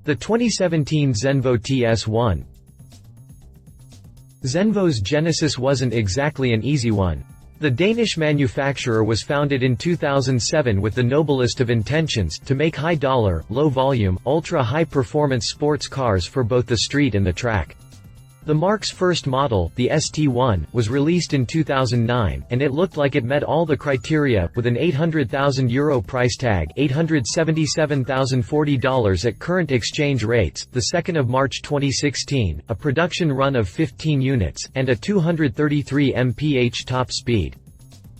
The 2017 Zenvo TS1. Zenvo's genesis wasn't exactly an easy one. The Danish manufacturer was founded in 2007 with the noblest of intentions, to make high-dollar, low-volume, ultra-high-performance sports cars for both the street and the track. The marque's first model, the ST1, was released in 2009, and it looked like it met all the criteria, with an €800,000 price tag, $877,040 at current exchange rates, the 2nd of March 2016, a production run of 15 units, and a 233 mph top speed.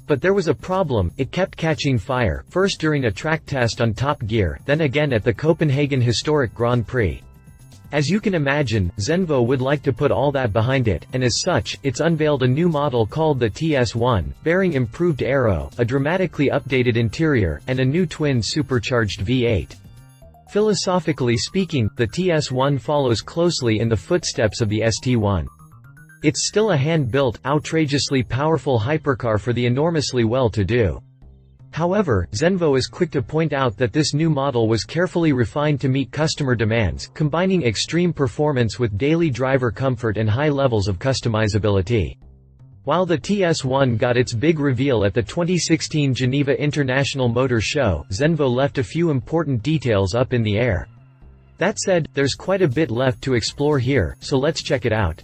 But there was a problem: it kept catching fire, first during a track test on Top Gear, then again at the Copenhagen Historic Grand Prix. As you can imagine, Zenvo would like to put all that behind it, and as such, it's unveiled a new model called the TS1, bearing improved aero, a dramatically updated interior, and a new twin-supercharged V8. Philosophically speaking, the TS1 follows closely in the footsteps of the ST1. It's still a hand-built, outrageously powerful hypercar for the enormously well-to-do. However, Zenvo is quick to point out that this new model was carefully refined to meet customer demands, combining extreme performance with daily driver comfort and high levels of customizability. While the TS1 got its big reveal at the 2016 Geneva International Motor Show, Zenvo left a few important details up in the air. That said, there's quite a bit left to explore here, so let's check it out.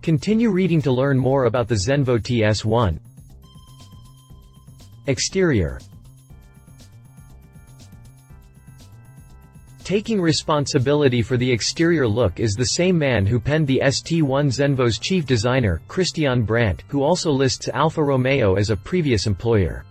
Continue reading to learn more about the Zenvo TS1. Exterior. Taking responsibility for the exterior look is the same man who penned the ST1. Zenvo's chief designer, Christian Brandt, who also lists Alfa Romeo as a previous employer.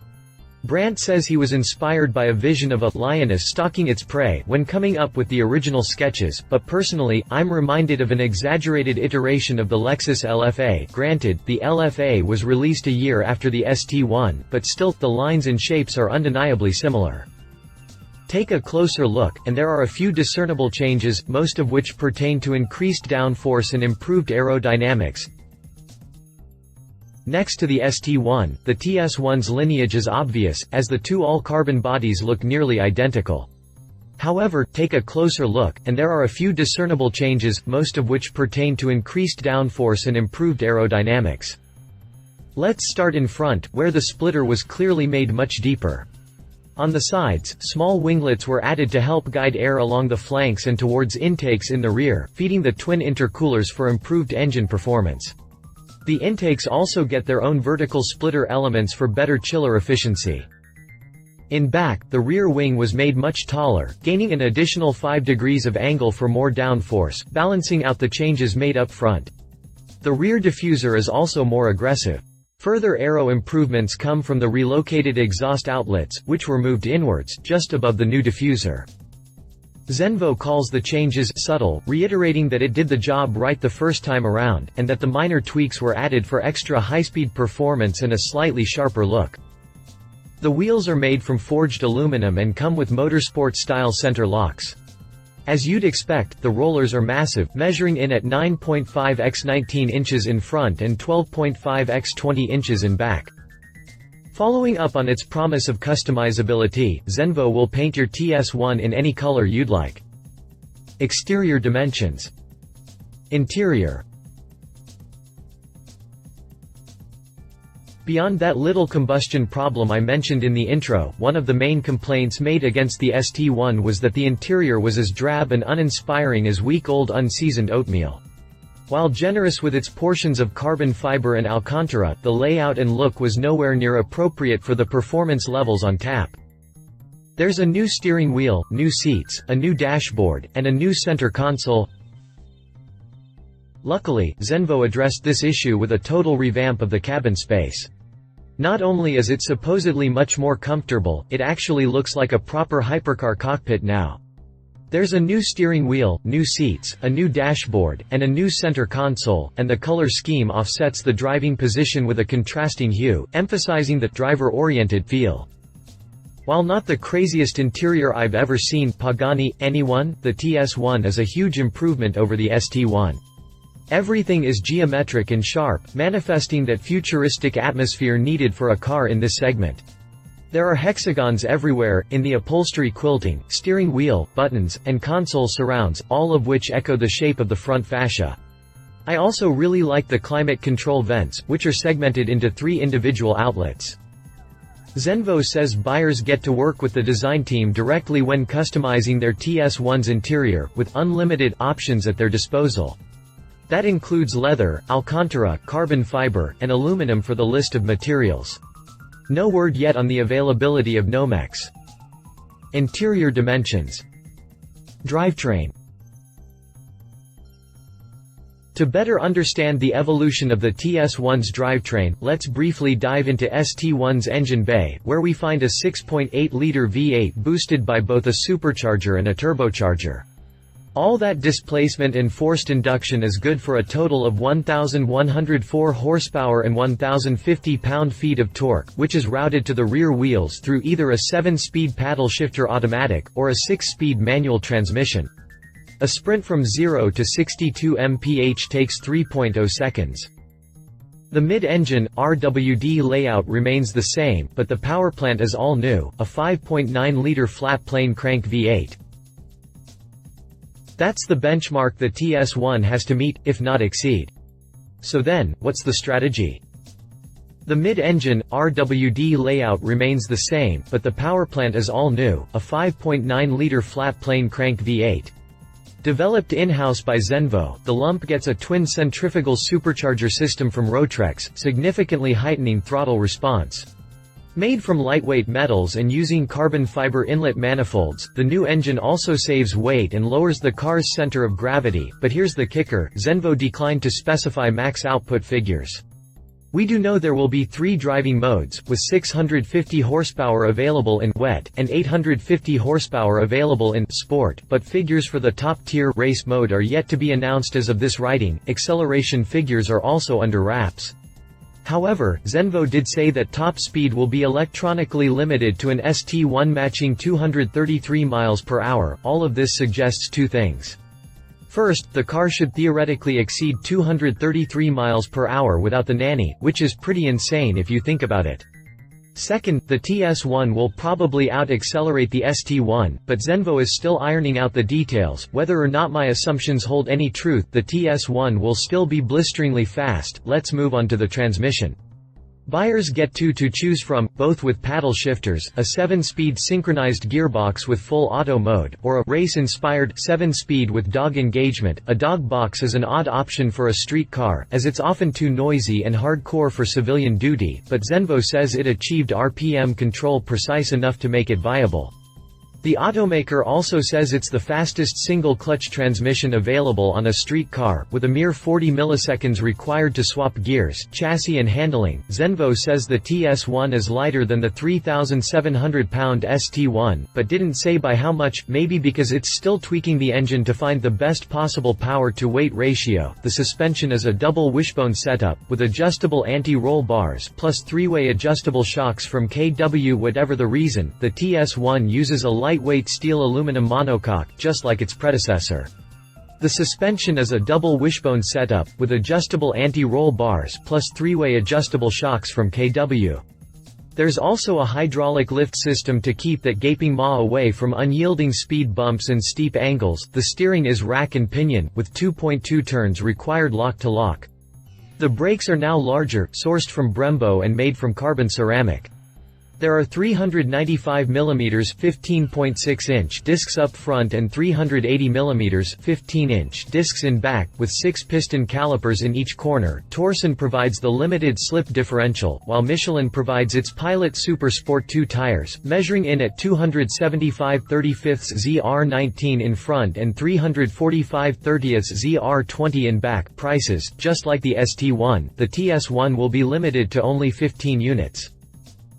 Brandt says he was inspired by a vision of a lioness stalking its prey when coming up with the original sketches, but personally, I'm reminded of an exaggerated iteration of the Lexus LFA. Granted, the LFA was released a year after the ST1, but still, the lines and shapes are undeniably similar. Take a closer look, and there are a few discernible changes, most of which pertain to increased downforce and improved aerodynamics. Next to the ST1, the TS1's lineage is obvious, as the two all-carbon bodies look nearly identical. However, take a closer look, and there are a few discernible changes, most of which pertain to increased downforce and improved aerodynamics. Let's start in front, where the splitter was clearly made much deeper. On the sides, small winglets were added to help guide air along the flanks and towards intakes in the rear, feeding the twin intercoolers for improved engine performance. The intakes also get their own vertical splitter elements for better chiller efficiency. In back, the rear wing was made much taller, gaining an additional 5 degrees of angle for more downforce, balancing out the changes made up front. The rear diffuser is also more aggressive. Further aero improvements come from the relocated exhaust outlets, which were moved inwards, just above the new diffuser. Zenvo calls the changes subtle, reiterating that it did the job right the first time around, and that the minor tweaks were added for extra high-speed performance and a slightly sharper look. The wheels are made from forged aluminum and come with motorsport-style center locks. As you'd expect, the rollers are massive, measuring in at 9.5 x 19 inches in front and 12.5 x 20 inches in back. Following up on its promise of customizability, Zenvo will paint your TS1 in any color you'd like. Exterior dimensions. Interior. Beyond that little combustion problem I mentioned in the intro, one of the main complaints made against the ST1 was that the interior was as drab and uninspiring as week-old unseasoned oatmeal. While generous with its portions of carbon fiber and Alcantara, the layout and look was nowhere near appropriate for the performance levels on tap. There's a new steering wheel, new seats, a new dashboard, and a new center console. Luckily, Zenvo addressed this issue with a total revamp of the cabin space. Not only is it supposedly much more comfortable, it actually looks like a proper hypercar cockpit now. There's a new steering wheel, new seats, a new dashboard, and a new center console, and the color scheme offsets the driving position with a contrasting hue, emphasizing the driver-oriented feel. While not the craziest interior I've ever seen, Pagani, anyone, the TS1 is a huge improvement over the ST1. Everything is geometric and sharp, manifesting that futuristic atmosphere needed for a car in this segment. There are hexagons everywhere, in the upholstery, quilting, steering wheel, buttons, and console surrounds, all of which echo the shape of the front fascia. I also really like the climate control vents, which are segmented into 3 individual outlets. Zenvo says buyers get to work with the design team directly when customizing their TS1's interior, with unlimited options at their disposal. That includes leather, alcantara, carbon fiber, and aluminum for the list of materials. No word yet on the availability of Nomex. Interior dimensions. Drivetrain. To better understand the evolution of the TS1's drivetrain, let's briefly dive into ST1's engine bay, where we find a 6.8-liter V8 boosted by both a supercharger and a turbocharger. All that displacement and forced induction is good for a total of 1,104 horsepower and 1,050 pound-feet of torque, which is routed to the rear wheels through either a 7-speed paddle shifter automatic, or a 6-speed manual transmission. A sprint from 0 to 62 mph takes 3.0 seconds. The mid-engine, RWD layout remains the same, but the powerplant is all new, a 5.9-liter flat-plane crank V8. That's the benchmark the TS1 has to meet, if not exceed. So then, what's the strategy? The mid-engine, RWD layout remains the same, but the powerplant is all new, a 5.9-liter flat-plane crank V8. Developed in-house by Zenvo, the lump gets a twin centrifugal supercharger system from Rotrex, significantly heightening throttle response. Made from lightweight metals and using carbon fiber inlet manifolds, the new engine also saves weight and lowers the car's center of gravity, but here's the kicker, Zenvo declined to specify max output figures. We do know there will be 3 driving modes, with 650 horsepower available in wet, and 850 horsepower available in sport, but figures for the top-tier race mode are yet to be announced as of this writing. Acceleration figures are also under wraps. However, Zenvo did say that top speed will be electronically limited to an ST1 matching 233 miles per hour. All of this suggests 2 things. First, the car should theoretically exceed 233 miles per hour without the nanny, which is pretty insane if you think about it. Second, the TS1 will probably out-accelerate the ST1, but Zenvo is still ironing out the details. Whether or not my assumptions hold any truth, the TS1 will still be blisteringly fast. Let's move on to the transmission. Buyers get 2 to choose from, both with paddle shifters, a 7-speed synchronized gearbox with full auto mode, or a race-inspired 7-speed with dog engagement. A dog box is an odd option for a street car, as it's often too noisy and hardcore for civilian duty, but Zenvo says it achieved RPM control precise enough to make it viable. The automaker also says it's the fastest single-clutch transmission available on a street car, with a mere 40 milliseconds required to swap gears, chassis and handling. Zenvo says the TS1 is lighter than the 3,700-pound ST1, but didn't say by how much, maybe because it's still tweaking the engine to find the best possible power-to-weight ratio. The suspension is a double wishbone setup, with adjustable anti-roll bars, plus 3-way adjustable shocks from KW. Whatever the reason, the TS1 uses a lightweight steel aluminum monocoque, just like its predecessor. The suspension is a double wishbone setup, with adjustable anti-roll bars, plus 3-way adjustable shocks from KW. There's also a hydraulic lift system to keep that gaping maw away from unyielding speed bumps and steep angles. The steering is rack and pinion, with 2.2 turns required lock-to-lock. The brakes are now larger, sourced from Brembo and made from carbon ceramic. There are 395 mm 15.6-inch discs up front and 380 mm 15-inch discs in back, with 6 piston calipers in each corner. Torsen provides the limited slip differential, while Michelin provides its Pilot Super Sport 2 tires, measuring in at 275 35ths ZR19 in front and 345 30ths ZR20 in back. Prices, just like the ST1, the TS1 will be limited to only 15 units.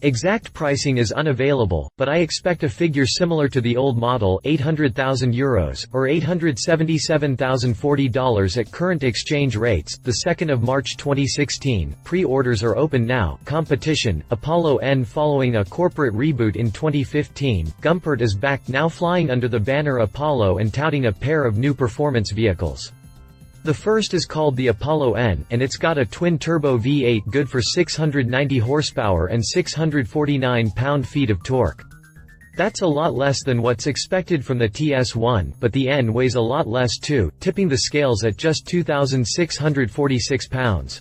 Exact pricing is unavailable, but I expect a figure similar to the old model, €800,000, or $877,040 at current exchange rates. The 2nd of March 2016, pre-orders are open now. Competition, Apollo N. Following a corporate reboot in 2015, Gumpert is back, now flying under the banner Apollo and touting a pair of new performance vehicles. The first is called the Apollo N, and it's got a twin-turbo V8 good for 690 horsepower and 649 pound-feet of torque. That's a lot less than what's expected from the TS1, but the N weighs a lot less too, tipping the scales at just 2,646 pounds.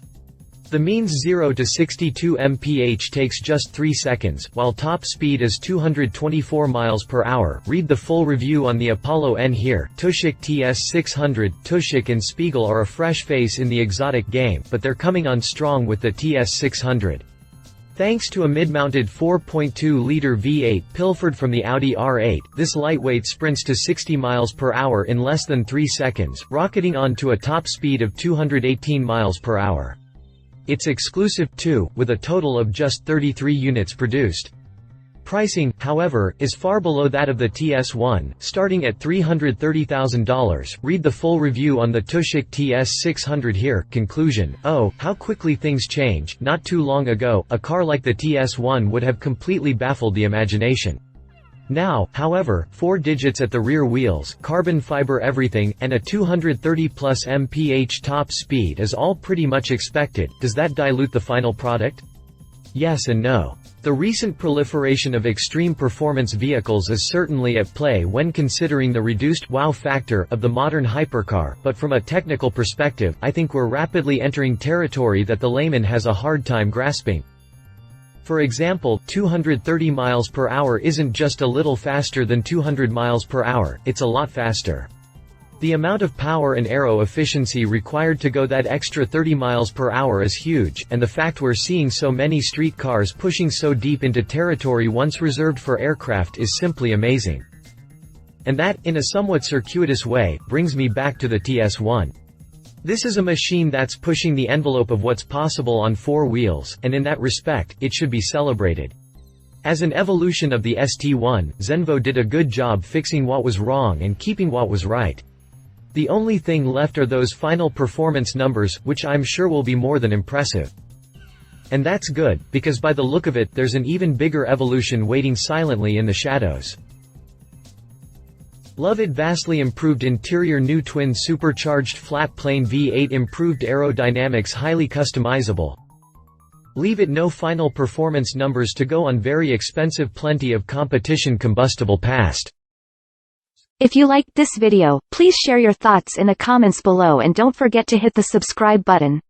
The means 0 to 62 mph takes just 3 seconds, while top speed is 224 miles per hour. Read the full review on the Apollo N here. Tushik TS600. Tushik and Spiegel are a fresh face in the exotic game, but they're coming on strong with the TS600. Thanks to a mid-mounted 4.2-liter V8 pilfered from the Audi R8, this lightweight sprints to 60 miles per hour in less than 3 seconds, rocketing on to a top speed of 218 miles per hour. It's exclusive, too, with a total of just 33 units produced. Pricing, however, is far below that of the TS1, starting at $330,000. Read the full review on the Tushik TS600 here. Conclusion: oh, how quickly things change. Not too long ago, a car like the TS1 would have completely baffled the imagination. Now, however, 4 digits at the rear wheels, carbon fiber everything, and a 230+ mph top speed is all pretty much expected. Does that dilute the final product? Yes and no. The recent proliferation of extreme performance vehicles is certainly at play when considering the reduced wow factor of the modern hypercar, but from a technical perspective, I think we're rapidly entering territory that the layman has a hard time grasping. For example, 230 miles per hour isn't just a little faster than 200 miles per hour, it's a lot faster. The amount of power and aero efficiency required to go that extra 30 miles per hour is huge, and the fact we're seeing so many street cars pushing so deep into territory once reserved for aircraft is simply amazing. And that, in a somewhat circuitous way, brings me back to the TS1. This is a machine that's pushing the envelope of what's possible on 4 wheels, and in that respect, it should be celebrated. As an evolution of the ST1, Zenvo did a good job fixing what was wrong and keeping what was right. The only thing left are those final performance numbers, which I'm sure will be more than impressive. And that's good, because by the look of it, there's an even bigger evolution waiting silently in the shadows. Love it. Vastly improved interior, new twin supercharged flat plane V8, improved aerodynamics, highly customizable. Leave it. No final performance numbers to go on, very expensive, plenty of competition, combustible past. If you liked this video, please share your thoughts in the comments below and don't forget to hit the subscribe button.